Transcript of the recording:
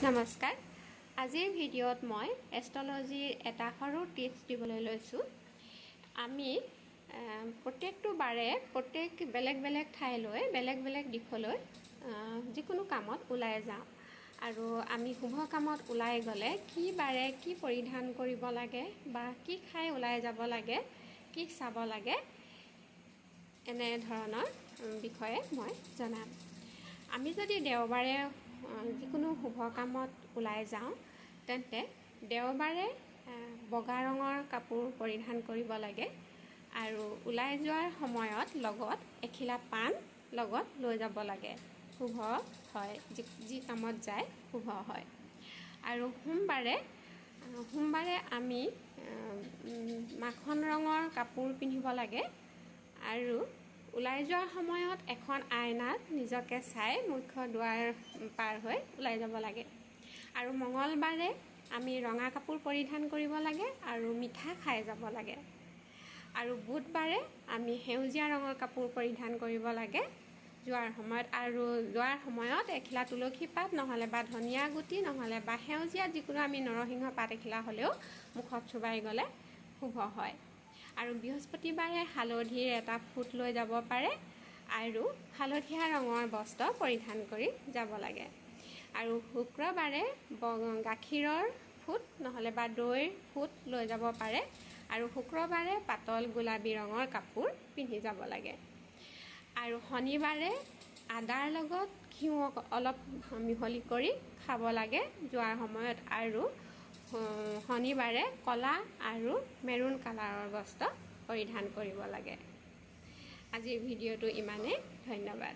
নমস্কাৰ আজিৰ ভিডিঅ'ত মই এষ্ট্ৰলজিৰ এটা সৰু টিপছ দিবলৈ লৈছোঁ আমি প্ৰত্যেকটো বাৰে প্ৰত্যেক বেলেগ বেলেগ ঠাইলৈ বেলেগ বেলেগ দিশলৈ যিকোনো কামত ওলাই যাওঁ আৰু আমি শুভ কামত ওলাই গ'লে কি বাৰে কি পৰিধান কৰিব লাগে বা কি খাই ওলাই যাব লাগে কি চাব লাগে এনে ধৰণৰ বিষয়ে মই জনাম আমি যদি দেওবাৰে যিকোনো শুভ কামত ওলাই যাওঁ তেন্তে দেওবাৰে বগা ৰঙৰ কাপোৰ পৰিধান কৰিব লাগে আৰু ওলাই যোৱাৰ সময়ত লগত এখিলা পান লগত লৈ যাব লাগে শুভ হয় যি কামত যায় শুভ হয় আৰু সোমবাৰে আমি মাখন ৰঙৰ কাপোৰ পিন্ধিব লাগে আৰু ওলাই যোৱাৰ সময়ত এখন আইনাত নিজকে চাই মুখ্য দুৱাৰ পাৰ হৈ ওলাই যাব লাগে আৰু মঙলবাৰে আমি ৰঙা কাপোৰ পৰিধান কৰিব লাগে আৰু মিঠা খাই যাব লাগে আৰু বুধবাৰে আমি সেউজীয়া ৰঙৰ কাপোৰ পৰিধান কৰিব লাগে যোৱাৰ সময়ত এখিলা তুলসী পাত নহ'লে বা ধনিয়া গুটি নহ'লে বা সেউজীয়া যিকোনো আমি নৰসিংহ পাত এখিলা হ'লেও মুখত চুবাই গ'লে শুভ হয় আৰু বৃহস্পতিবাৰে হালধিৰ এটা ফুট লৈ যাব পাৰে আৰু হালধীয়া ৰঙৰ বস্ত্ৰ পৰিধান কৰি যাব লাগে আৰু শুক্ৰবাৰে গাখীৰৰ ফুট নহ'লে বা দৈৰ ফুট লৈ যাব পাৰে আৰু শুক্ৰবাৰে পাতল গোলাবী ৰঙৰ কাপোৰ পিন্ধি যাব লাগে আৰু শনিবাৰে আদাৰ লগত ঘিউ অলপ মিহলি কৰি খাব লাগে যোৱাৰ সময়ত আৰু শনিবাৰে কলা আৰু মেৰুন কালাৰৰ বস্ত্ৰ পৰিধান কৰিব লাগে আজিৰ ভিডিঅ'টো ইমানেই ধন্যবাদ